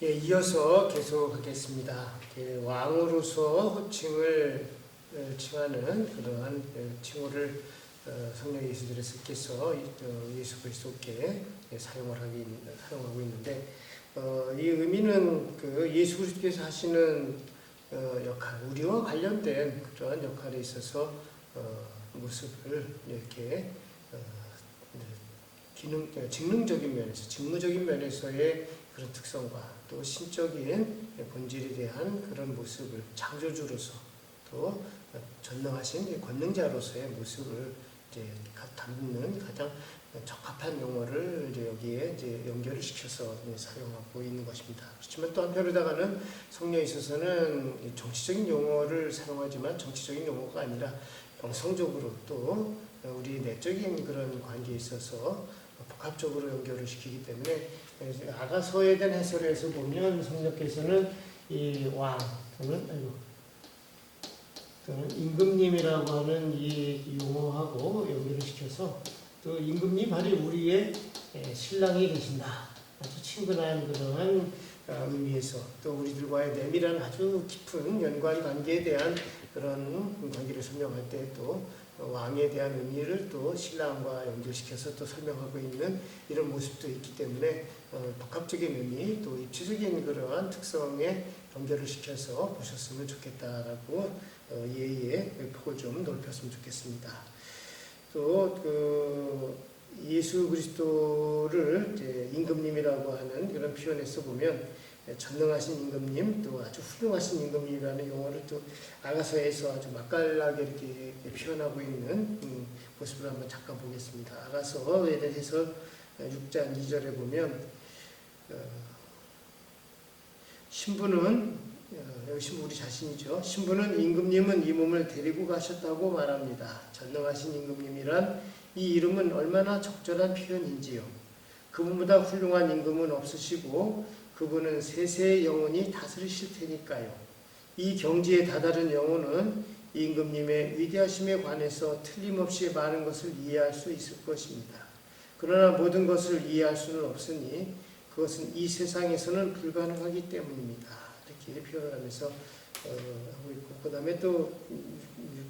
예, 이어서 계속하겠습니다. 왕으로서 호칭을 칭하는 그러한 칭호를 성령 예수께서 예수 그리스도께 사용하고 있는데, 이 의미는 그 예수 그리스도께서 하시는 역할, 우리와 관련된 그러한 역할에 있어서 모습을 이렇게 직능적인 면에서, 직무적인 면에서의 그런 특성과 또 신적인 본질에 대한 그런 모습을 창조주로서 또 전능하신 권능자로서의 모습을 이제 담는 가장 적합한 용어를 이제 여기에 이제 연결을 시켜서 사용하고 있는 것입니다. 그렇지만 또 한편으로다가는 성령에 있어서는 정치적인 용어를 사용하지만 정치적인 용어가 아니라 영성적으로 또 우리 내적인 그런 관계에 있어서 복합적으로 연결을 시키기 때문에 아가서에 대한 해설에서 보면 성령께서는 이 왕 또는 임금님이라고 하는 이 용어하고 연결을 시켜서 또 임금님 바로 우리의 신랑이 되신다. 아주 친근한 그러한 의미에서 또 우리들과의 내밀한 아주 깊은 연관 관계에 대한 그런 관계를 설명할 때 또 왕에 대한 의미를 또 신랑과 연결시켜서 또 설명하고 있는 이런 모습도 있기 때문에 복합적인 의미 또 입체적인 그러한 특성에 연결을 시켜서 보셨으면 좋겠다라고 예의의 폭을 좀 넓혔으면 좋겠습니다. 또 그 예수 그리스도를 이제 임금님이라고 하는 그런 표현에서 보면 전능하신 임금님, 또 아주 훌륭하신 임금님이라는 용어를 또 아가서에서 아주 맛깔나게 이렇게 표현하고 있는 모습을 한번 잠깐 보겠습니다. 아가서에 대해서 6장 2절에 보면 신부는 여기 신부 우리 자신이죠. 신부는 임금님은 이 몸을 데리고 가셨다고 말합니다. 전능하신 임금님이란 이 이름은 얼마나 적절한 표현인지요. 그분보다 훌륭한 임금은 없으시고 그분은 세세의 영원히 다스리실 테니까요. 이 경지에 다다른 영혼은 임금님의 위대하심에 관해서 틀림없이 많은 것을 이해할 수 있을 것입니다. 그러나 모든 것을 이해할 수는 없으니 그것은 이 세상에서는 불가능하기 때문입니다. 이렇게 표현을 하면서 하고 있고, 그 다음에 또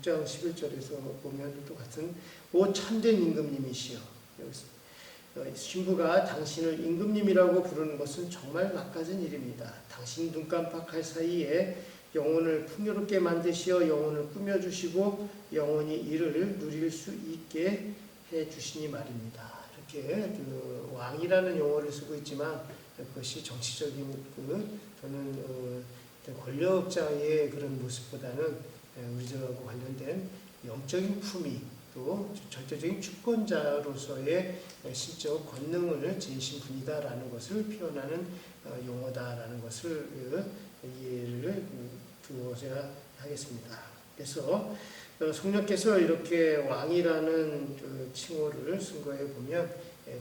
6장 11절에서 보면 또 같은 오 참된 임금님이시여. 여기서 신부가 당신을 임금님이라고 부르는 것은 정말 막가진 일입니다. 당신 눈 깜빡할 사이에 영혼을 풍요롭게 만드시어 영혼을 꾸며주시고 영혼이 이를 누릴 수 있게 해주시니 말입니다. 이렇게 그 왕이라는 용어를 쓰고 있지만 그것이 정치적인 또는 권력자의 그런 모습보다는 우리들하고 관련된 영적인 품위 또 절대적인 주권자로서의 신적 권능을 지니신 분이다라는 것을 표현하는 용어다라는 것을 이해를 두어야 하겠습니다. 그래서 성령께서 이렇게 왕이라는 칭호를 쓴 거에 보면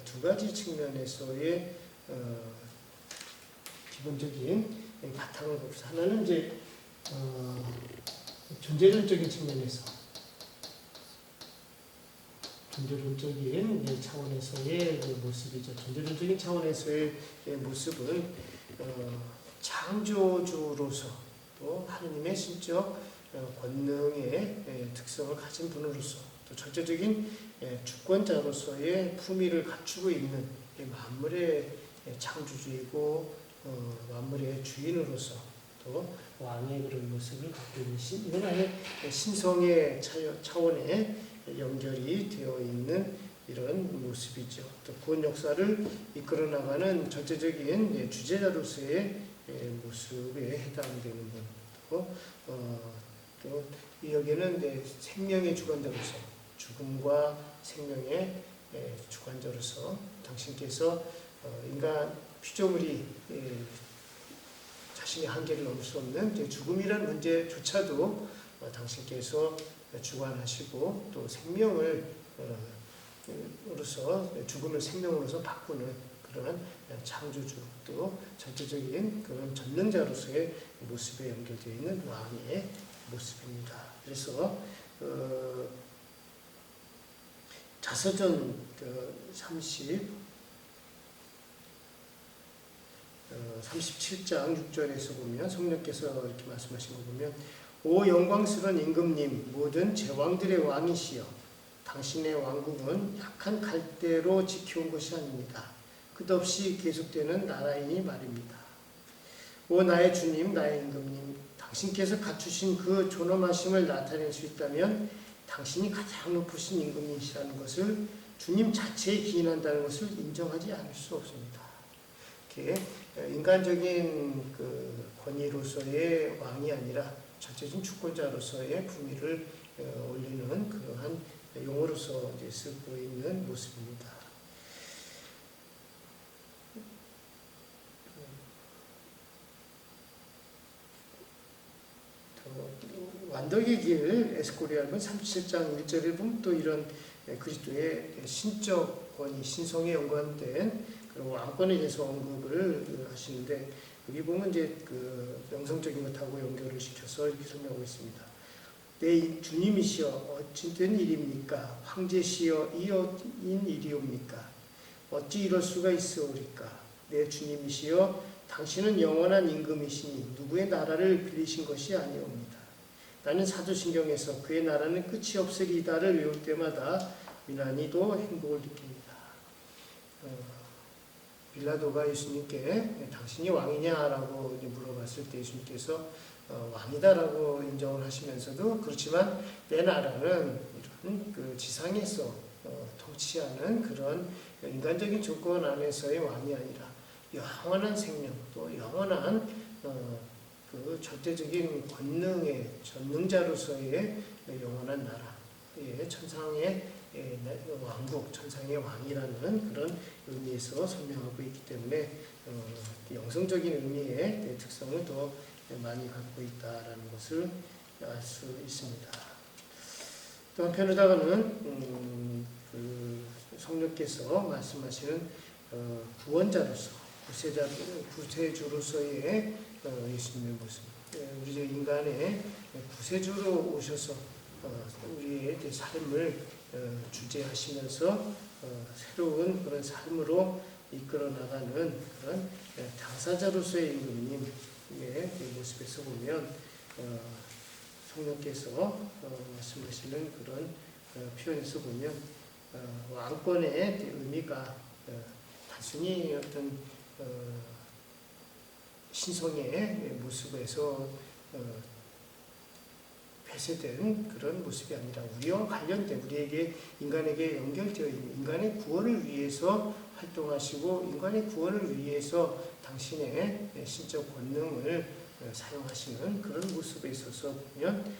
두 가지 측면에서의 기본적인 바탕을 봅시다. 하나는 이제 존재론적인 측면에서 존재론적인 차원에서의 모습이죠. 존재론적인 차원에서의 모습은 창조주로서 또 하느님의 신적 권능의 특성을 가진 분으로서 또 절대적인 주권자로서의 품위를 갖추고 있는 만물의 창조주이고 만물의 주인으로서 또 왕의 그런 모습을 갖고 있는 이건 아예 신성의 차원에 연결이 되어 있는 이런 모습이죠. 또 구원 역사를 이끌어 나가는 절대적인 주제자로서의 모습에 해당되는 분. 또 여기는 생명의 주관자로서 죽음과 생명의 주관자로서 당신께서 인간 피조물이 자신의 한계를 넘을 수 없는 죽음이라는 문제조차도 당신께서 주관하시고 또 생명을 죽음을 생명으로서 바꾸는 그런 창조주 또 전체적인 그런 전능자로서의 모습에 연결되어 있는 왕의 모습입니다. 그래서 자서전 30 37장 6절에서 보면 성령께서 이렇게 말씀하신 거 보면 오 영광스러운 임금님 모든 제왕들의 왕이시여 당신의 왕국은 약한 갈대로 지켜온 것이 아닙니다. 끝없이 계속되는 나라이니 말입니다. 오 나의 주님 나의 임금님 당신께서 갖추신 그 존엄하심을 나타낼 수 있다면 당신이 가장 높으신 임금이시라는 것을 주님 자체에 기인한다는 것을 인정하지 않을 수 없습니다. 이렇게 인간적인 그 권위로서의 왕이 아니라 전체적인 주권자로서의 품위를 올리는 그러한 용어로서 이제 쓰고 있는 모습입니다. 완덕의 길 에스코리아는 37장 1절에 보면 또 이런 그리스도의 신적 권위, 신성에 연관된 그런 왕권에 대해서 언급을 하시는데 여기 보면 이제 그 영성적인 것하고 연결을 시켜서 이렇게 설명하고 있습니다. 내 주님이시여 어찌된 일입니까? 황제시여 이어인 일이옵니까? 어찌 이럴 수가 있으오리까? 내 주님이시여 당신은 영원한 임금이시니 누구의 나라를 빌리신 것이 아니옵니다. 나는 사도신경에서 그의 나라는 끝이 없으리다를 외울 때마다 유난히도 행복을 느낍니다. 빌라도가 예수님께 당신이 왕이냐라고 물어봤을 때 예수님께서 왕이다라고 인정을 하시면서도 그렇지만 내 나라는 이런 그 지상에서 통치하는 그런 인간적인 조건 안에서의 왕이 아니라 영원한 생명 또 영원한 그 절대적인 권능의 전능자로서의 영원한 나라의 천상의 왕국, 천상의 왕이라는 그런 의미에서 설명하고 있기 때문에 영성적인 의미의 특성을 더 많이 갖고 있다라는 것을 알 수 있습니다. 또 한편으로다가는 그 성령께서 말씀하시는 구원자로서 구세주로서의 예수님의 모습, 우리 인간의 구세주로 오셔서 우리의 삶을 주재하시면서 새로운 그런 삶으로 이끌어 나가는 그런 당사자로서의 임금님의 모습에서 보면 성령께서 말씀하시는 그런 표현에서 보면 왕권의 의미가 단순히 어떤 신성의 모습에서 폐쇄된 그런 모습이 아니라 우리와 관련된 우리에게 인간에게 연결되어 있는 인간의 구원을 위해서 활동하시고 인간의 구원을 위해서 당신의 신적 권능을 사용하시는 그런 모습에 있어서 보면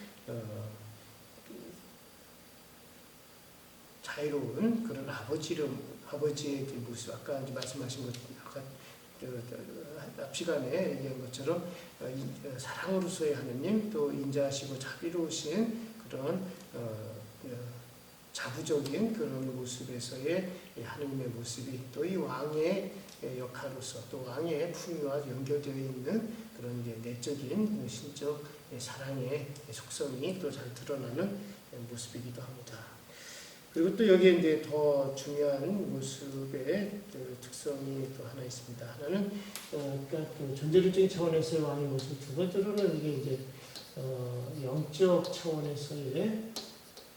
자유로운 그런 아버지의 모습 아까 말씀하신 것 아까 앞 시간에 얘기한 것처럼 사랑으로서의 하느님 또 인자하시고 자비로우신 그런 자부적인 그런 모습에서의 하느님의 모습이 또 이 왕의 역할로서 또 왕의 품위와 연결되어 있는 그런 내적인 신적 사랑의 속성이 또 잘 드러나는 모습이기도 합니다. 그리고 또 여기에 이제 더 중요한 모습의 특성이 또 하나 있습니다. 하나는 그러니까 그 전제론적인 차원에서의 왕의 모습, 두 번째로는 이게 이제 영적 차원에서의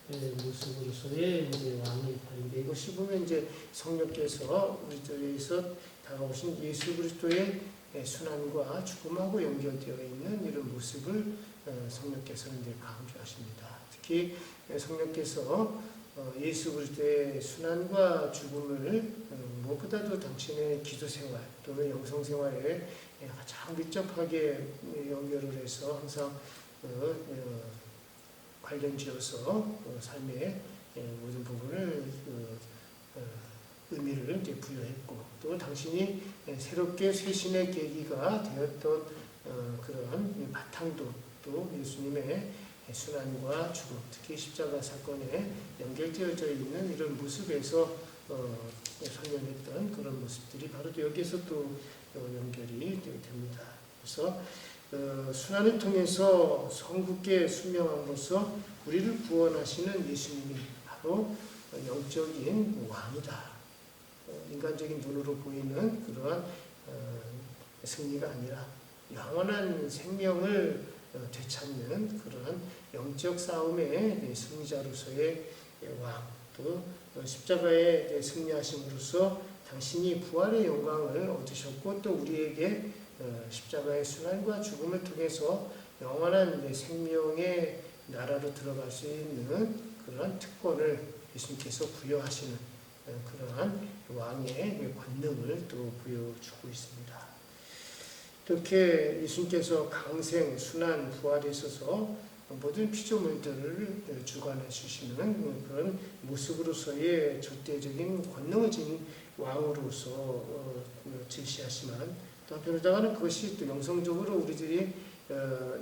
모습으로서의 이제 왕의 역할인데 이것이 보면 이제 성령께서 우리들에서 다가오신 예수 그리스도의 순환과 죽음하고 연결되어 있는 이런 모습을 성령께서는 이제 강조하십니다. 특히 성령께서 예수 그리스도의 순환과 죽음을 무엇보다도 당신의 기도 생활 또는 영성 생활에 가장 밀접하게 연결을 해서 항상 관련지어서 삶의 모든 부분을 의미를 이제 부여했고 또 당신이 새롭게 쇄신의 계기가 되었던 그런 바탕도 또 예수님의 순환과 죽음, 특히 십자가 사건에 연결되어져 있는 이런 모습에서 설명했던 그런 모습들이 바로 여기에서 또 연결이 됩니다. 그래서 순환을 통해서 성국에 순명함으로써 우리를 구원하시는 예수님이 바로 영적인 왕이다. 인간적인 눈으로 보이는 그러한 승리가 아니라 영원한 생명을 되찾는 그런 영적 싸움의 승리자로서의 왕, 또 십자가에 승리하심으로써 당신이 부활의 영광을 얻으셨고 또 우리에게 십자가의 순환과 죽음을 통해서 영원한 생명의 나라로 들어갈 수 있는 그러한 특권을 예수님께서 부여하시는 그러한 왕의 권능을 또 부여주고 있습니다. 이렇게 예수님께서 강생, 순환, 부활에 있어서 모든 피조물들을 주관해 주시는 그런 모습으로서의 절대적인 권능을 지닌 왕으로서 제시하지만 또 한편으로다가는 그것이 또 영성적으로 우리들이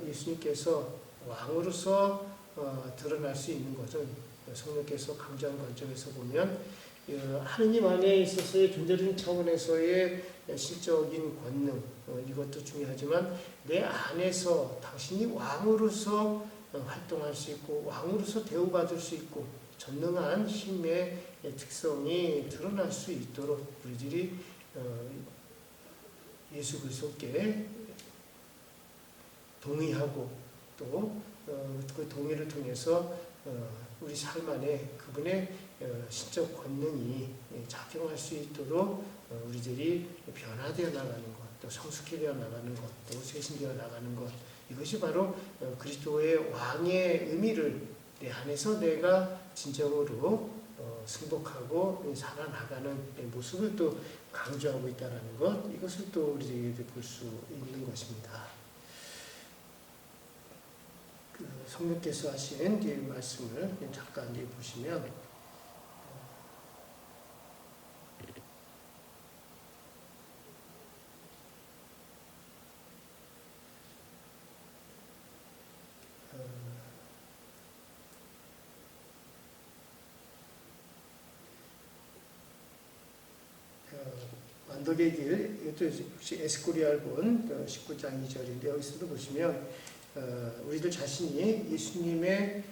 예수님께서 왕으로서 드러날 수 있는 것은 성령께서 강조한 관점에서 보면 하느님 안에 있어서의 존재적인 차원에서의 실적인 권능 이것도 중요하지만 내 안에서 당신이 왕으로서 활동할 수 있고 왕으로서 대우받을 수 있고 전능한 힘의 특성이 드러날 수 있도록 우리들이 예수 그리스도께 동의하고 또 그 동의를 통해서 우리 삶 안에 그분의 신적 권능이 작용할 수 있도록 우리들이 변화되어 나가는 것, 또 성숙해되어 나가는 것, 또 쇄신되어 나가는 것 이것이 바로 그리스도의 왕의 의미를 내 안에서 내가 진정으로 승복하고 살아나가는 모습을 또 강조하고 있다는 것 이것을 또 우리에게 볼 수 있는 것입니다. 성령께서 하신 이 말씀을 잠깐 보시면 완덕의 길, 이것도 혹시 에스코리알본 19장 2절인데 여기서도 보시면 우리들 자신이 예수님의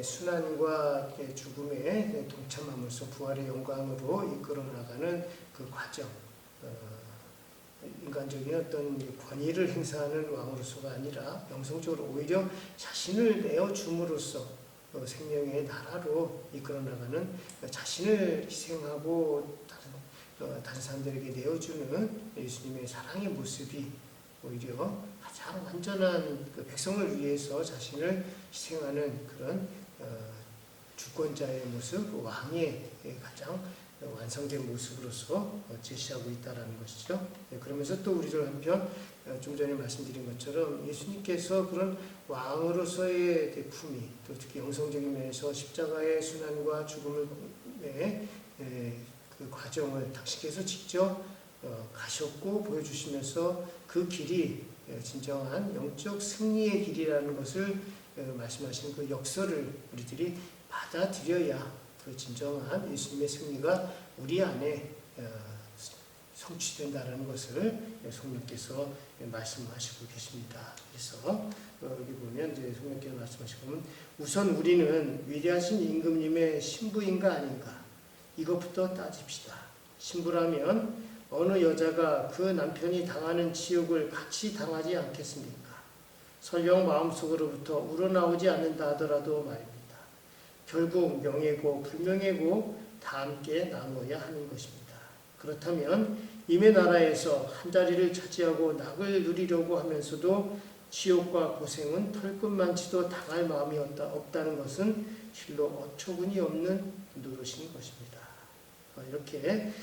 순환과 죽음에 동참함으로써 부활의 영광으로 이끌어 나가는 그 과정, 인간적인 어떤 권위를 행사하는 왕으로서가 아니라 영성적으로 오히려 자신을 내어줌으로써 생명의 나라로 이끌어 나가는 자신을 희생하고 다른 사람들에게 내어주는 예수님의 사랑의 모습이 오히려 가장 완전한 그 백성을 위해서 자신을 희생하는 그런 주권자의 모습, 왕의 가장 완성된 모습으로서 제시하고 있다는 것이죠. 그러면서 또 우리들 한편 좀 전에 말씀드린 것처럼 예수님께서 그런 왕으로서의 대품이 또 특히 영성적인 면에서 십자가의 순환과 죽음의 그 과정을 당신께서 직접 가셨고 보여주시면서 그 길이 진정한 영적 승리의 길이라는 것을 말씀하시는 그 역설을 우리들이 받아들여야 그 진정한 예수님의 승리가 우리 안에 성취된다는 것을 성령께서 말씀하시고 계십니다. 그래서 여기 보면 이제 성령께서 말씀하시고 우선 우리는 위대하신 임금님의 신부인가 아닌가 이것부터 따집시다. 신부라면 어느 여자가 그 남편이 당하는 지옥을 같이 당하지 않겠습니까? 설령 마음속으로부터 우러나오지 않는다 하더라도 말입니다. 결국 명예고 불명예고 다 함께 나누어야 하는 것입니다. 그렇다면 임의 나라에서 한 자리를 차지하고 낙을 누리려고 하면서도 지옥과 고생은 털끝만치도 당할 마음이 없다는 것은 실로 어처구니 없는 노릇인 것입니다. 이렇게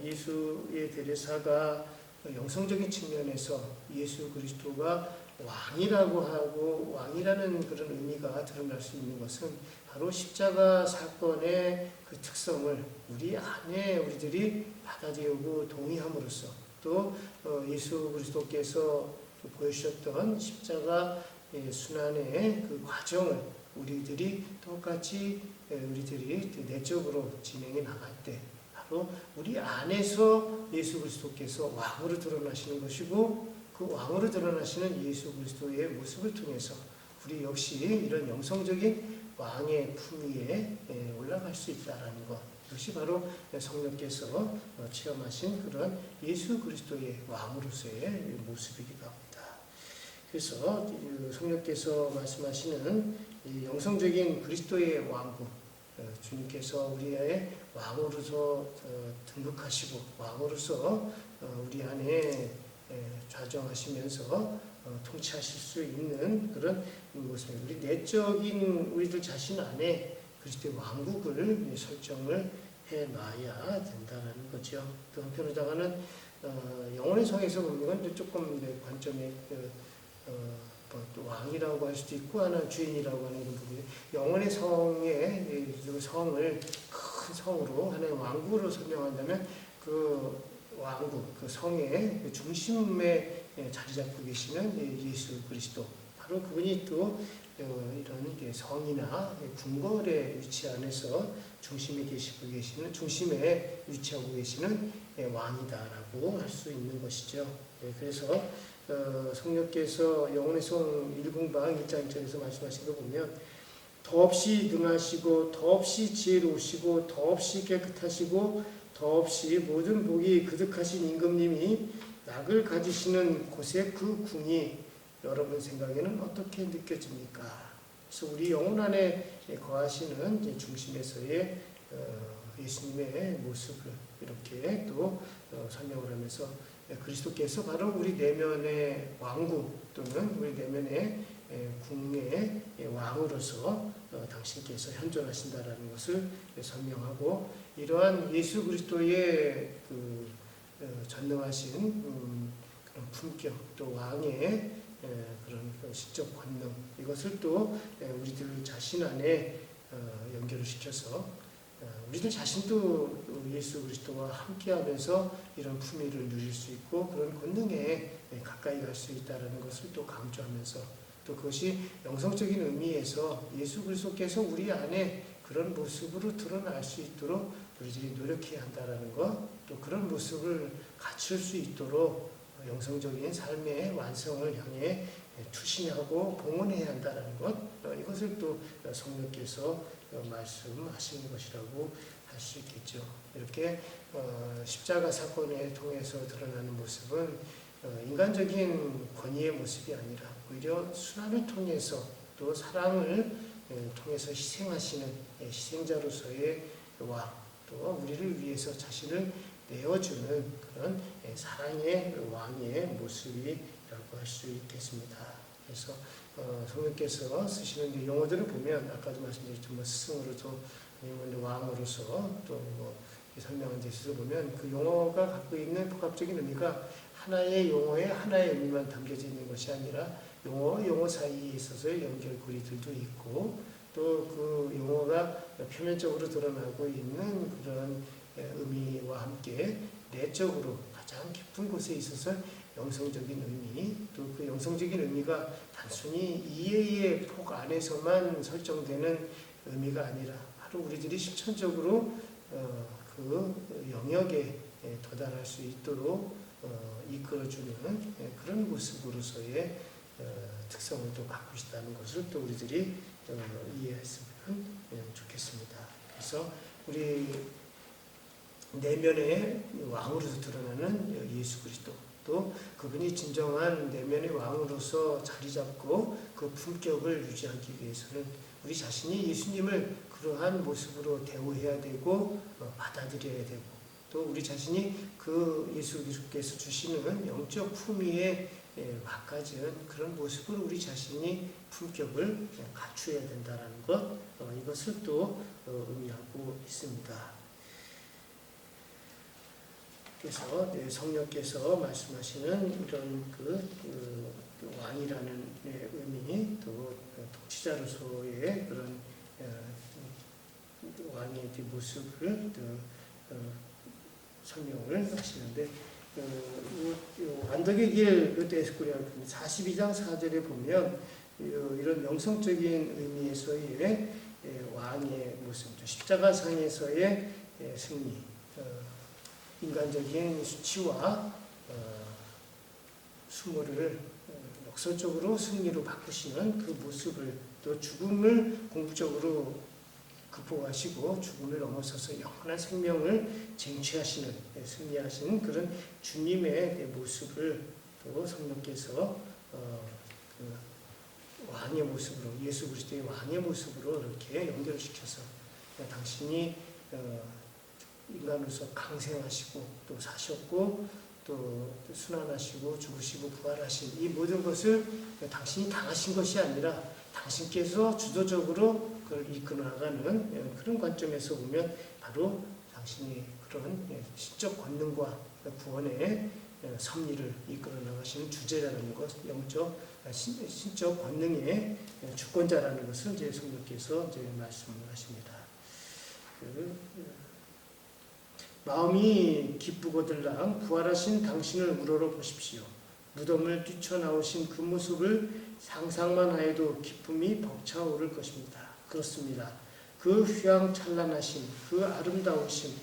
예수의 대례사가 영성적인 측면에서 예수 그리스도가 왕이라고 하고 왕이라는 그런 의미가 드러날 수 있는 것은 바로 십자가 사건의 그 특성을 우리 안에 우리들이 받아들이고 동의함으로써 또 예수 그리스도께서 보여주셨던 십자가 순환의 그 과정을 우리들이 똑같이 우리들이 내적으로 진행해 나갈 때 바로 우리 안에서 예수 그리스도께서 왕으로 드러나시는 것이고 그 왕으로 드러나시는 예수 그리스도의 모습을 통해서 우리 역시 이런 영성적인 왕의 품위에 올라갈 수 있다는 것 이것이 바로 성령께서 체험하신 그런 예수 그리스도의 왕으로서의 모습이기도 합니다. 그래서 성령께서 말씀하시는 이 영성적인 그리스도의 왕국, 주님께서 우리의 왕으로서 등극하시고 왕으로서 우리 안에 좌정하시면서 통치하실 수 있는 그런 모습입니다. 우리 내적인 우리들 자신 안에 그리스도의 왕국을 설정을 해놔야 된다는 거죠. 또 한편으로다가는 영혼의 성에서 보면 건 조금 관점이 또 왕이라고 할 수도 있고 하나 주인이라고 하는 부분이 영혼의 성의 성을 큰 성으로 하나의 왕국으로 설명한다면 그 왕국, 그 성의 중심에 자리 잡고 계시는 예수 그리스도, 바로 그분이 또 이런 성이나 궁궐의 위치 안에서 중심에 위치하고 계시는 왕이다라고 할 수 있는 것이죠. 그래서 성령께서 영혼의 성 1공방 1장 1절에서 말씀하신 거 보면 더없이 능하시고 더없이 지혜로우시고 더없이 깨끗하시고 더없이 모든 복이 그득하신 임금님이 낙을 가지시는 곳의 그 궁이 여러분 생각에는 어떻게 느껴집니까? 그래서 우리 영혼 안에 거하시는 중심에서의 예수님의 모습을 이렇게 또 설명을 하면서 그리스도께서 바로 우리 내면의 왕국 또는 우리 내면의 궁의 왕으로서 당신께서 현존하신다라는 것을 설명하고, 이러한 예수 그리스도의 그 전능하신 그런 품격, 또 왕의 그런 시적 권능, 이것을 또 우리들 자신 안에 연결을 시켜서 우리들 자신도 예수 그리스도와 함께하면서 이런 품위를 누릴 수 있고 그런 권능에 가까이 갈 수 있다는 것을 또 강조하면서, 또 그것이 영성적인 의미에서 예수 그리스도께서 우리 안에 그런 모습으로 드러날 수 있도록 우리들이 노력해야 한다는 것, 또 그런 모습을 갖출 수 있도록 영성적인 삶의 완성을 향해 투신하고 봉헌해야 한다는 것, 이것을 또 성령께서 말씀하시는 것이라고 할 수 있겠죠. 이렇게 십자가 사건을 통해서 드러나는 모습은 인간적인 권위의 모습이 아니라 오히려 순환을 통해서 또 사랑을 통해서 희생하시는 희생자로서의 왕, 또 우리를 위해서 자신을 내어주는 그런 사랑의 왕의 모습이라고 할 수 있겠습니다. 그래서 성령께서 쓰시는 용어들을 보면 아까도 말씀드렸지만 스승으로서 아니면 왕으로서 또 설명한 데 있어서 보면 그 용어가 갖고 있는 복합적인 의미가 하나의 용어에 하나의 의미만 담겨져 있는 것이 아니라 용어 사이에 있어서의 연결고리들도 있고, 또 그 용어가 표면적으로 드러나고 있는 그런 의미와 함께 내적으로 가장 깊은 곳에 있어서 영성적인 의미, 또 그 영성적인 의미가 단순히 이해의 폭 안에서만 설정되는 의미가 아니라 바로 우리들이 실천적으로 그 영역에 도달할 수 있도록 이끌어주는 그런 모습으로서의 특성을 또 갖고 있다는 것을 또 우리들이 이해했으면 좋겠습니다. 그래서 우리 내면의 왕으로서 드러나는 예수 그리스도, 또 그분이 진정한 내면의 왕으로서 자리 잡고 그 품격을 유지하기 위해서는 우리 자신이 예수님을 그러한 모습으로 대우해야 되고 받아들여야 되고, 또 우리 자신이 그 예수 그리스도께서 주시는 영적 품위에 가까운 그런 모습으로 우리 자신이 품격을 갖추어야 된다는 것, 이것을 또 의미하고 있습니다. 그래서 성령께서 말씀하시는 이런 그 왕이라는 의미, 또 통치자로서의 그런 왕의 모습을 설명을 하시는데, 완덕의 길 에스코리아 42장 4절에 보면 이런 영성적인 의미에서의 왕의 모습, 십자가상에서의 승리, 인간적인 수치와 수모를 역설적으로 승리로 바꾸시는 그 모습을, 또 죽음을 궁극적으로 극복하시고 죽음을 넘어서서 영원한 생명을 쟁취하시는, 승리하시는 그런 주님의 모습을 또 성령께서 그 왕의 모습으로, 예수 그리스도의 왕의 모습으로 이렇게 연결시켜서 당신이 인간으로서 강생하시고 또 사셨고 또 순환하시고 죽으시고 부활하신 이 모든 것을 당신이 당하신 것이 아니라 당신께서 주도적으로 그걸 이끌어 나가는 그런 관점에서 보면 바로 당신이 그런 신적 권능과 구원의 섭리를 이끌어 나가시는 주제라는 것, 신적 권능의 주권자라는 것을 이제 성령께서 이제 말씀을 하십니다. 마음이 기쁘거들랑 부활하신 당신을 우러러 보십시오. 무덤을 뛰쳐나오신 그 모습을 상상만 하여도 기쁨이 벅차오를 것입니다. 그렇습니다. 그 휘황찬란하신, 그 아름다우신,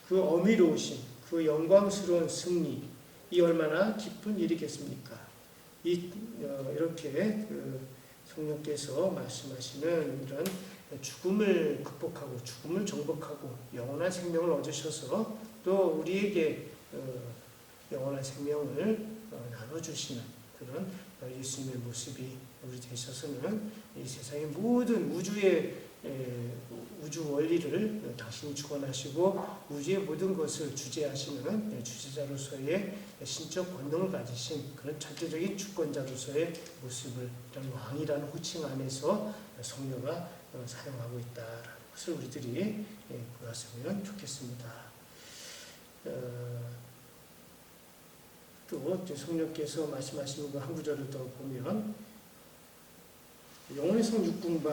그 어미로우신, 그 영광스러운 승리, 이 얼마나 기쁜 일이겠습니까? 이렇게 성령께서 말씀하시는 이런 죽음을 극복하고 죽음을 정복하고 영원한 생명을 얻으셔서 또 우리에게 영원한 생명을 나눠주시는 그런 예수님의 모습이 우리 되셔서는 이 세상의 모든 우주 원리를 당신이 주관하시고 우주의 모든 것을 주재하시는 주재자로서의 신적 권능을 가지신 그런 절대적인 주권자로서의 모습을 이런 왕이라는 호칭 안에서 성령가 사용하고 있다라는 것을 우리들이 보았으면 좋겠습니다. 또 성령께서 말씀하시는 그 한 구절을 더 보면 영혼의 성 6궁방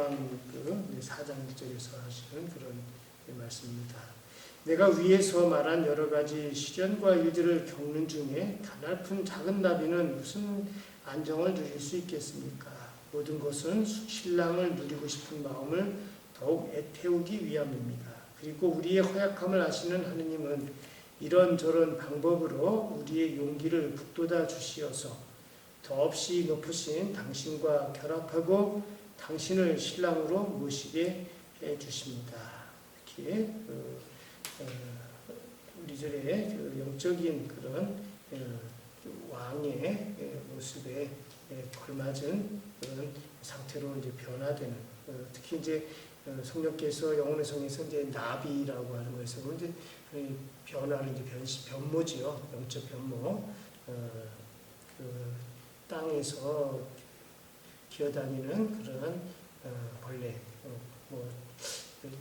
그 4장 1절에서 하시는 그런 말씀입니다. 내가 위에서 말한 여러 가지 시련과 일들을 겪는 중에 가냘픈 작은 나비는 무슨 안정을 누릴 수 있겠습니까? 모든 것은 신랑을 누리고 싶은 마음을 더욱 애태우기 위함입니다. 그리고 우리의 허약함을 아시는 하느님은 이런저런 방법으로 우리의 용기를 북돋아 주시어서 더없이 높으신 당신과 결합하고 당신을 신랑으로 모시게 해 주십니다. 이렇게 우리들의 영적인 그런 왕의 모습에 걸맞은 그런 상태로 이제 변화되는, 특히 이제 성령께서 영혼의 성에서 이제 나비라고 하는 것에서 이제 변화를 이제 변모지요, 영적 변모. 그 땅에서 기어다니는 그런 벌레,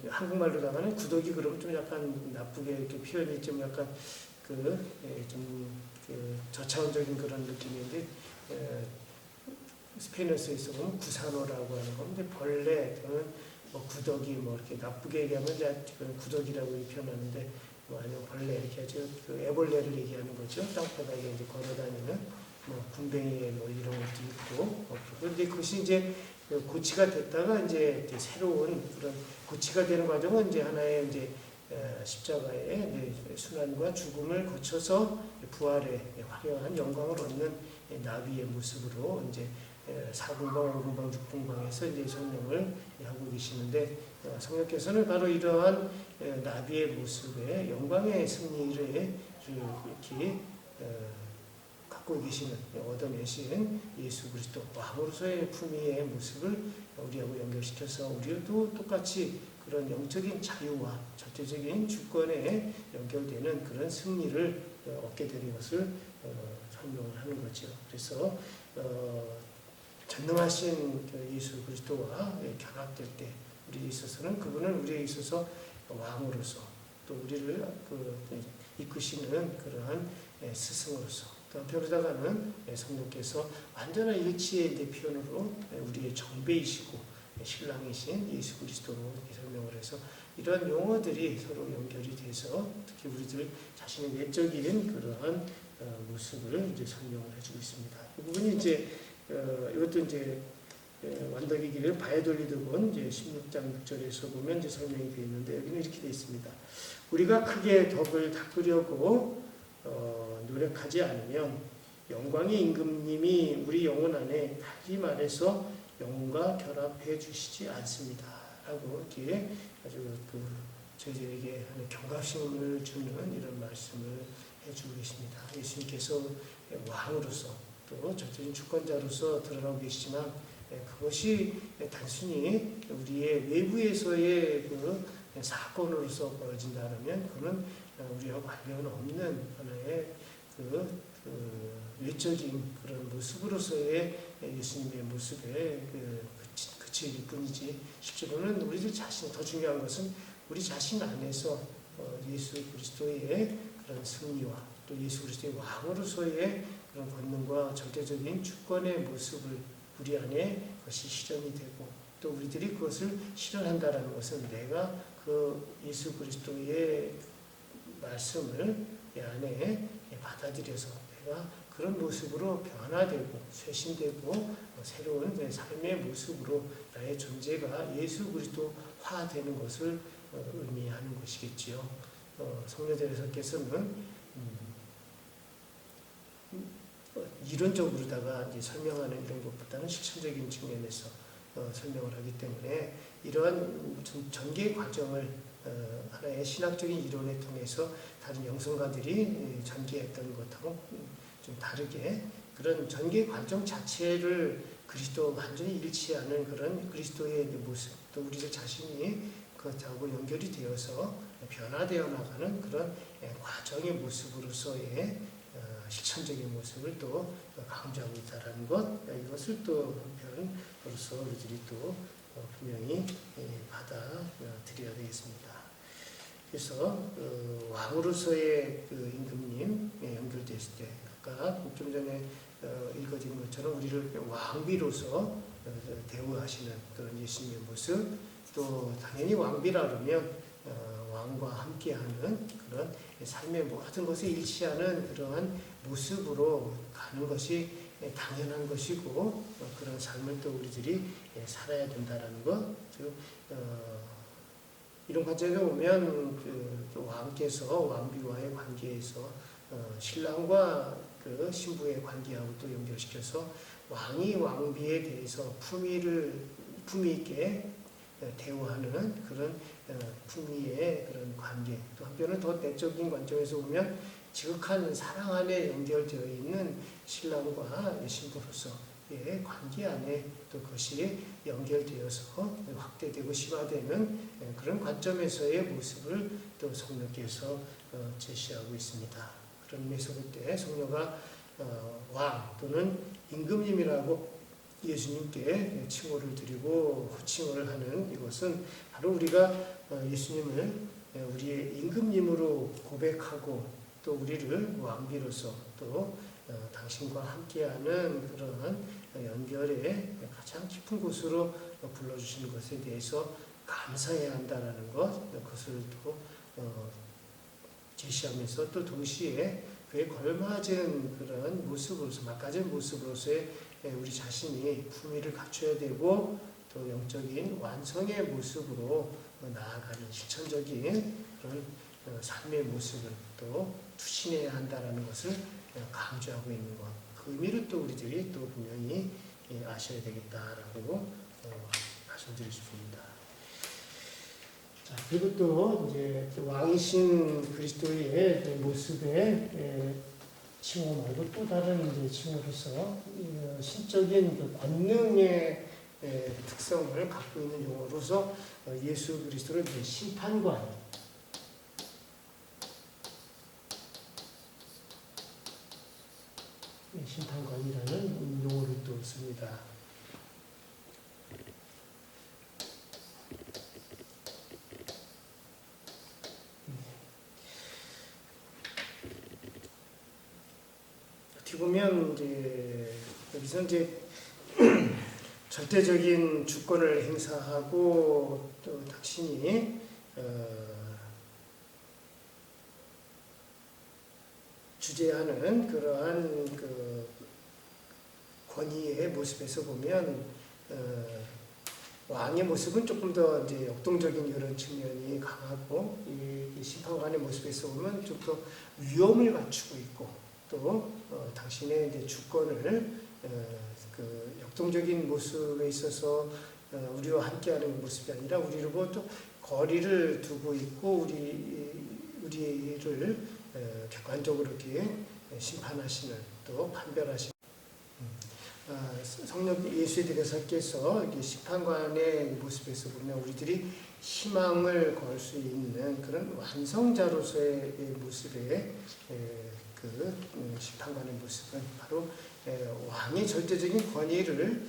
한국말로다가는 구더기 그러면 좀 약간 나쁘게 이렇게 표현이 좀 약간 저차원적인 그런 느낌인데 스페인어에서 보면 구사노라고 하는 건데 벌레 또는 구더기 이렇게 나쁘게 얘기하면 이제 구더기라고 표현하는데 아니면 벌레 이렇게 하죠. 그 애벌레를 얘기하는 거죠. 땅바닥에 이제 걸어다니는. 군뱅이 이런 것도 있고, 그런데 그것이 이제 고치가 됐다가 이제 새로운 그런 고치가 되는 과정은 이제 하나의 이제 십자가의 순환과 죽음을 거쳐서 부활의 화려한 영광을 얻는 나비의 모습으로 이제 4궁방, 5궁방, 6궁방에서 이제 성령을 하고 계시는데 성령께서는 바로 이러한 나비의 모습의 영광의 승리를 이렇게 갖고 계시는, 얻어내신 예수 그리스도 왕으로서의 품위의 모습을 우리하고 연결시켜서 우리도 똑같이 그런 영적인 자유와 절대적인 주권에 연결되는 그런 승리를 얻게 되는 것을 설명을 하는 거죠. 그래서 전능하신 예수 그리스도와 결합될 때 우리에 있어서는 그분은 우리에 있어서 왕으로서 또 우리를 이끄시는 그러한 스승으로서 또 한편으로다가는 성령께서 완전한 일치의 표현으로 우리의 정배이시고 신랑이신 예수 그리스도로 설명을 해서 이러한 용어들이 서로 연결이 돼서 특히 우리들 자신의 내적인 그러한 모습을 이제 설명을 해주고 있습니다. 이 부분이 이제 이것도 이제 완덕의 길을 바야돌리드본 이제 16장 6절에서 보면 이제 설명이 되어 있는데 여기는 이렇게 되어 있습니다. 우리가 크게 덕을 닦으려고 노력하지 않으면 영광의 임금님이 우리 영혼 안에 달리 말해서 영혼과 결합해 주시지 않습니다. 하고 이렇게 아주 저희들에게 경각심을 주는 이런 말씀을 해주고 계십니다. 예수님께서 왕으로서 또 절대적인 주권자로서 드러나고 계시지만 그것이 단순히 우리의 외부에서의 사건으로서 벌어진다면 그는 우리와 관련 없는 하나의 외적인 그런 모습으로서의 예수님의 모습에 그칠 뿐이지 실제로는 우리들 자신, 더 중요한 것은 우리 자신 안에서 예수 그리스도의 그런 승리와 또 예수 그리스도의 왕으로서의 그런 권능과 절대적인 주권의 모습을 우리 안에 그것이 실현이 되고 또 우리들이 그것을 실현한다는 것은 내가 그 예수 그리스도의 말씀을 내 안에 받아들여서 내가 그런 모습으로 변화되고 쇄신되고 새로운 내 삶의 모습으로 나의 존재가 예수 그리스도화되는 것을 의미하는 것이겠지요. 성녀대리석께서는 이론적으로다가 이제 설명하는 이런 것보다는 실천적인 측면에서 설명을 하기 때문에 이러한 전개 과정을 하나의 신학적인 이론을 통해서 다른 영성가들이 전개했던 것하고 좀 다르게 그런 전개 과정 자체를 그리스도 완전히 일치하는 그런 그리스도의 모습 또 우리들 자신이 그것하고 연결이 되어서 변화되어 나가는 그런 과정의 모습으로서의 실천적인 모습을 또 강조하고 있다는 것 이것을 또 한편으로서 우리들이 또 분명히 받아들여야 되겠습니다. 그래서 왕으로서의 임금님에 연결됐을 때 아까 좀 전에 읽어드린 것처럼 우리를 왕비로서 대우하시는 그런 예수님의 모습 또 당연히 왕비라 그러면 왕과 함께하는 그런 삶의 모든 것에 일치하는 그러한 모습으로 가는 것이 당연한 것이고 그런 삶을 또 우리들이 살아야 된다는 것. 즉 이런 관점에서 보면 왕께서 왕비와의 관계에서 신랑과 그 신부의 관계하고 또 연결시켜서 왕이 왕비에 대해서 품위 있게 대우하는 그런 품위의 그런 관계 또 한편은 더 내적인 관점에서 보면 지극한 사랑 안에 연결되어 있는 신랑과 신부로서의 관계 안에 또 그것이 연결되어서 확대되고 심화되는 그런 관점에서의 모습을 또 성령께서 제시하고 있습니다. 그런 의미에서 볼 때 성령가 왕 또는 임금님이라고 예수님께 칭호를 드리고 호칭을 하는 이것은 바로 우리가 예수님을 우리의 임금님으로 고백하고 또 우리를 왕비로서 또 당신과 함께하는 그러한 연결의 가장 깊은 곳으로 불러주시는 것에 대해서 감사해야 한다는 것 그것을 또 제시하면서 또 동시에 그에 걸맞은 그런 모습으로서 막가진 모습으로서의 우리 자신이 품위를 갖춰야 되고 또 영적인 완성의 모습으로 나아가는 실천적인 그런 삶의 모습을 또 투신해야 한다는 것을 강조하고 있는 것. 그 의미를 또 우리들이 또 분명히 아셔야 되겠다라고 말씀드리고 싶습니다. 자, 그리고 또 이제 왕이신 그리스도의 모습에 칭호 말고 또 다른 이제 칭호로서 신적인 그 권능의 특성을 갖고 있는 용어로서 예수 그리스도를 이제 심판관이라는 용어를 또 씁니다. 어떻게 보면 이제 여기서 이제 절대적인 주권을 행사하고 또 당신이 주재하는 그러한 그 권위의 모습에서 보면 왕의 모습은 조금 더 이제 역동적인 이런 측면이 강하고 이 심판관의 모습에서 보면 좀 더 위엄을 갖추고 있고 또 당신의 이제 주권을 그 역동적인 모습에 있어서 우리와 함께하는 모습이 아니라 우리로부터 거리를 두고 있고 우리를 객관적으로 이렇게 심판하시는 또 판별하시는 성령 예수의 대가사께서 심판관의 모습에서 보면 우리들이 희망을 걸 수 있는 그런 완성자로서의 모습의 그 심판관의 모습은 바로 왕의 절대적인 권위를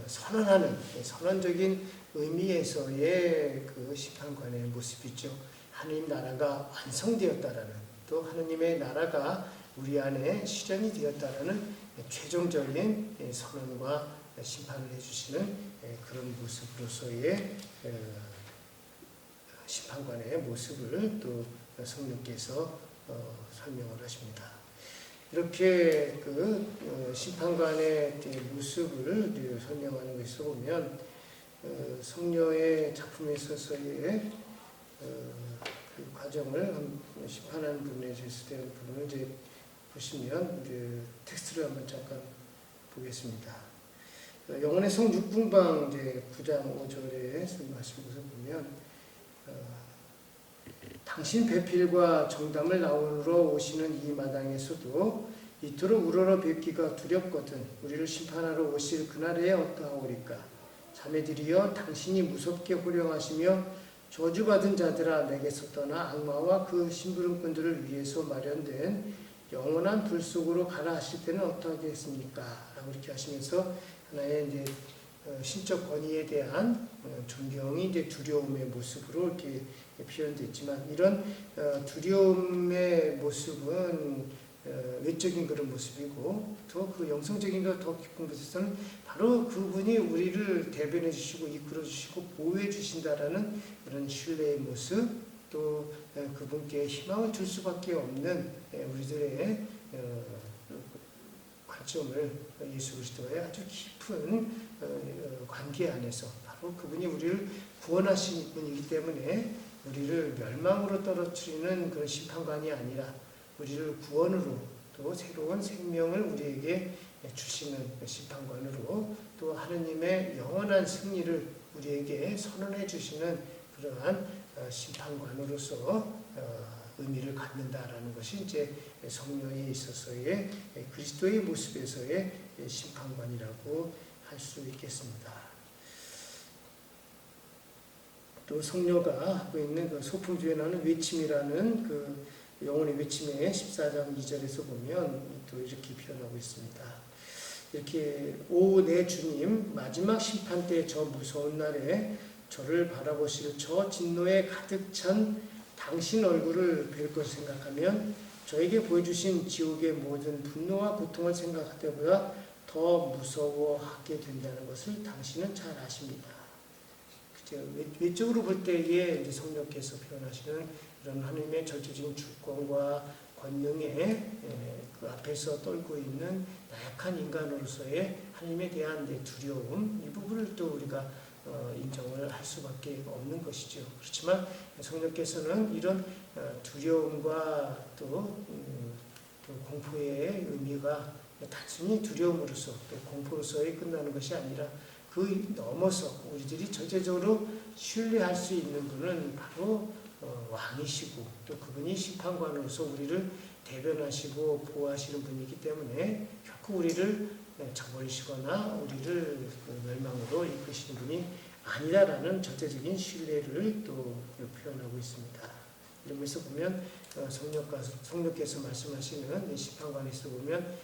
선언하는 선언적인 의미에서의 그 심판관의 모습이죠. 하느님 나라가 완성되었다라는 또 하느님의 나라가 우리 안에 실현이 되었다라는 최종적인 선언과 심판을 해주시는 그런 모습으로서의 심판관의 모습을 또 성령께서 설명을 하십니다. 이렇게 그 심판관의 모습을 설명하는 것에서 보면 성녀의 작품에 있어서의 그 과정을 심판하는 부분에 있을 때 부분을 이제 보시면 이제 텍스트를 한번 잠깐 보겠습니다. 영혼의 성 6분방 이제 9장 5절에 말씀을 보면 당신 배필과 정담을 나오러 오시는 이 마당에서도 이토록 우러러 뵙기가 두렵거든 우리를 심판하러 오실 그날에 어떠하오리까. 자매들이여 당신이 무섭게 호령하시며 저주받은 자들아 내게서 떠나 악마와 그 심부름꾼들을 위해서 마련된 영원한 불 속으로 가라 하실 때는 어떠하겠습니까? 라고 이렇게 하시면서 하나의 이제 신적 권위에 대한 존경이 이제 두려움의 모습으로 이렇게 표현됐지만 이런 두려움의 모습은 외적인 그런 모습이고 또 그 영성적인 것 더 깊은 곳에서는 바로 그분이 우리를 대변해 주시고 이끌어 주시고 보호해 주신다라는 이런 신뢰의 모습 또 그분께 희망을 줄 수밖에 없는 우리들의 관점을 예수 그리스도와의 아주 깊은 관계 안에서 바로 그분이 우리를 구원하신 분이기 때문에 우리를 멸망으로 떨어뜨리는 그런 심판관이 아니라 우리를 구원으로 또 새로운 생명을 우리에게 주시는 심판관으로 또 하느님의 영원한 승리를 우리에게 선언해 주시는 그러한 심판관으로서 의미를 갖는다라는 것이 이제 성령에 있어서의 그리스도의 모습에서의 심판관이라고 할 수 있겠습니다. 또 성녀가 하고 있는 그 소품주에 나오는 외침이라는 그 영혼의 외침의 14장 2절에서 보면 또 이렇게 표현하고 있습니다. 이렇게 오 내 주님 마지막 심판 때 저 무서운 날에 저를 바라보실 저 진노에 가득 찬 당신 얼굴을 뵐 것을 생각하면 저에게 보여주신 지옥의 모든 분노와 고통을 생각할 때보다 더 무서워하게 된다는 것을 당신은 잘 아십니다. 외적으로 볼 때에 이제 성령께서 표현하시는 이런 하나님의 절대적인 주권과 권능의 그 앞에서 떨고 있는 나약한 인간으로서의 하나님에 대한 두려움 이 부분을 또 우리가 인정을 할 수밖에 없는 것이죠. 그렇지만 성령께서는 이런 두려움과 또 공포의 의미가 단순히 두려움으로서 또 공포로서의 끝나는 것이 아니라 그 넘어서 우리들이 전체적으로 신뢰할 수 있는 분은 바로 왕이시고 또 그분이 심판관으로서 우리를 대변하시고 보호하시는 분이기 때문에 결코 우리를 저버리시거나 우리를 멸망으로 이끄시는 분이 아니다라는 절대적인 신뢰를 또 표현하고 있습니다. 이러면서 보면 성령께서 말씀하시는 심판관에서 보면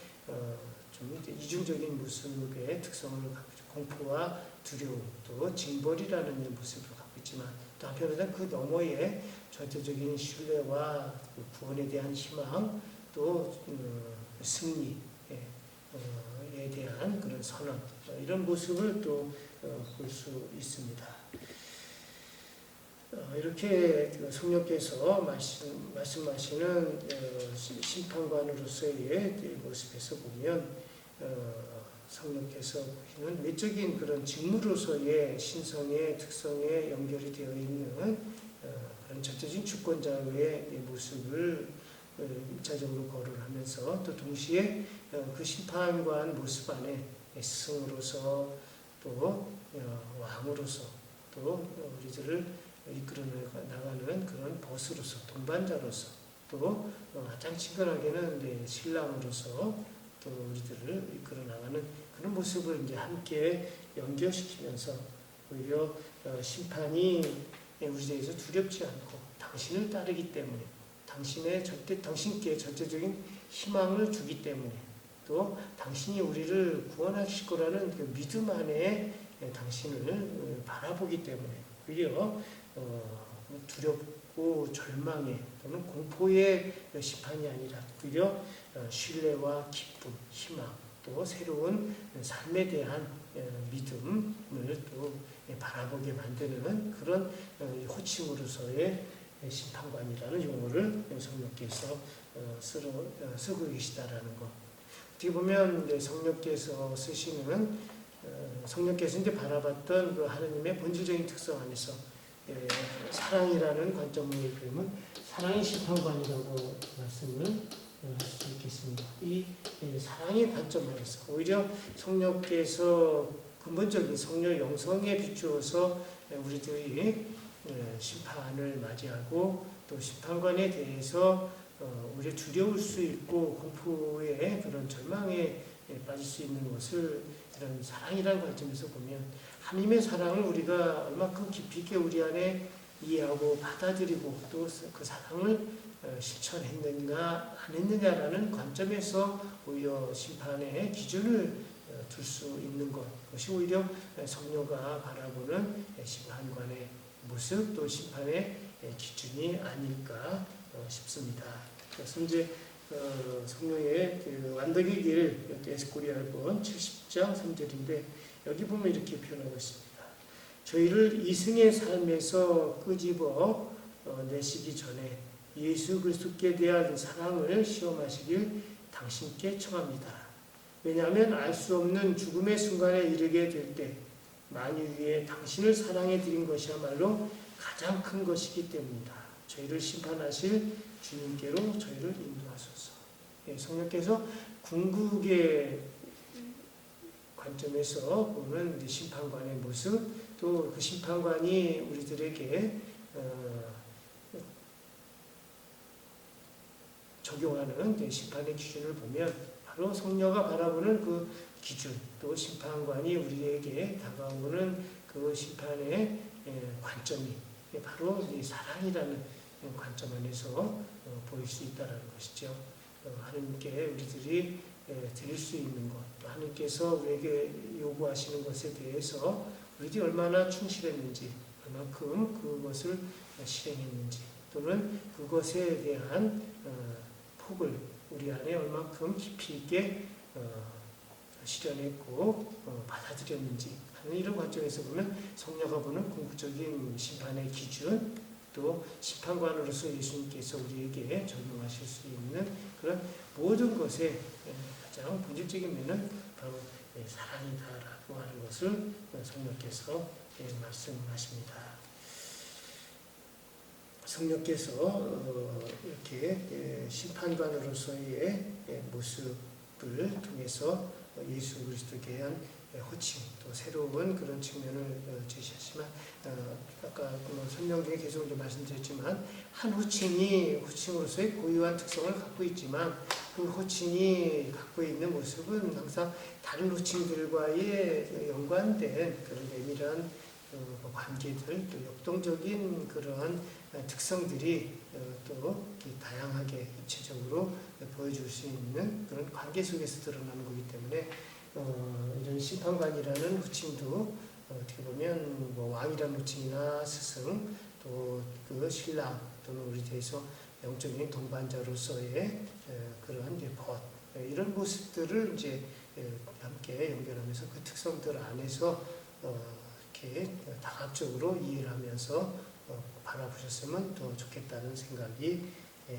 좀 이중적인 모습의 특성을 갖고 있죠. 공포와 두려움 또 징벌이라는 모습을 갖고 있지만 또 한편으로는 그 너머에 절대적인 신뢰와 구원에 대한 희망 또 승리에 대한 그런 선언 이런 모습을 또 볼 수 있습니다. 이렇게 성령께서 말씀하시는 심판관으로서의 모습에서 보면 성령께서 보시는 외적인 그런 직무로서의 신성의 특성에 연결이 되어 있는 그런 전체적인 주권자의 모습을 일차적으로 거론하면서 또 동시에 그 심판관 모습 안에 스승으로서 또 왕으로서 또 우리들을 이끌어 나가는 그런 보스로서 동반자로서 또 가장 친근하게는 신랑으로서 또 우리들을 이끌어 나가는 그런 모습을 이제 함께 연결시키면서 오히려 심판이 우리 대해서 두렵지 않고 당신을 따르기 때문에 당신께 절대적인 희망을 주기 때문에 또 당신이 우리를 구원하실 거라는 그 믿음 안에 당신을 바라보기 때문에 오히려 두렵고 절망의 또는 공포의 심판이 아니라 오히려 신뢰와 기쁨, 희망 또 새로운 삶에 대한 믿음을 또 바라보게 만드는 그런 호칭으로서의 심판관이라는 용어를 성령께서 쓰고 계시다라는 것. 어떻게 보면 성령께서 쓰시는 성령께서 이제 바라봤던 그 하나님의 본질적인 특성 안에서 사랑이라는 관점을 보면 사랑의 심판관이라고 말씀을 할 수 있겠습니다. 이 사랑의 관점 안에서 오히려 성령께서 근본적인 성령 영성에 비추어서 우리들이 심판을 맞이하고 또 심판관에 대해서 오히려 두려울 수 있고 공포의 그런 절망에 빠질 수 있는 것을 이런 사랑이라는 관점에서 보면 하나님의 사랑을 우리가 얼마큼 깊이 있게 우리 안에 이해하고 받아들이고 또 그 사랑을 실천했는가 안 했느냐라는 관점에서 오히려 심판의 기준을 둘 수 있는 것이 오히려 성령가 바라보는 심판관의 모습 또 심판의 기준이 아닐까 싶습니다. 그래서 이제 성령의 그 완덕의 길 에스코리아본 70장 3절인데 여기 보면 이렇게 표현하고 있습니다. 저희를 이승의 삶에서 끄집어 내시기 전에 예수 그리스도께 대한 사랑을 시험하시길 당신께 청합니다. 왜냐하면 알 수 없는 죽음의 순간에 이르게 될 때 만유 위에 당신을 사랑해 드린 것이야말로 가장 큰 것이기 때문이다. 저희를 심판하실 주님께로 저희를 인도하소서. 성령께서 궁극의 관점에서 보는 심판관의 모습 또 그 심판관이 우리들에게 적용하는 심판의 기준을 보면 바로 성녀가 바라보는 그 기준 또 심판관이 우리에게 다가오는 그 심판의 관점이 바로 사랑이라는 관점 안에서 보일 수 있다는 것이죠. 하나님께 우리들이 드릴 수 있는 것, 또 하나님께서 우리에게 요구하시는 것에 대해서 우리들이 얼마나 충실했는지, 얼마큼 그것을 실행했는지, 또는 그것에 대한 폭을 우리 안에 얼마큼 깊이 있게 실현했고 받아들였는지 하는 이런 관점에서 보면 성녀가 보는 궁극적인 심판의 기준 또 심판관으로서 예수님께서 우리에게 적용하실 수 있는 그런 모든 것의 가장 본질적인 면은 바로 사랑이다라고 하는 것을 성령께서 말씀하십니다. 성령께서 이렇게 심판관으로서의 모습을 통해서 예수 그리스도에 대한 호칭 또 새로운 그런 측면을 제시하지만 아까 설명 중에 계속 말씀드렸지만 한 호칭으로서의 고유한 특성을 갖고 있지만 그 호칭이 갖고 있는 모습은 항상 다른 호칭들과의 연관된 그런 내밀한 관계들 또 역동적인 그러한 특성들이 또 다양하게 입체적으로 보여줄 수 있는 그런 관계 속에서 드러나는 거기 때문에 이런 심판관이라는 호칭도 어떻게 보면 왕이라는 호칭이나 스승 또 그 신랑 또는 우리 대해서 영적인 동반자로서의 그런 벗 이런 모습들을 이제 함께 연결하면서 그 특성들 안에서 이렇게 다각적으로 이해를 하면서 바라보셨으면 더 좋겠다는 생각이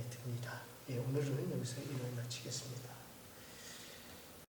듭니다. 오늘은 여기서 이만 마치겠습니다.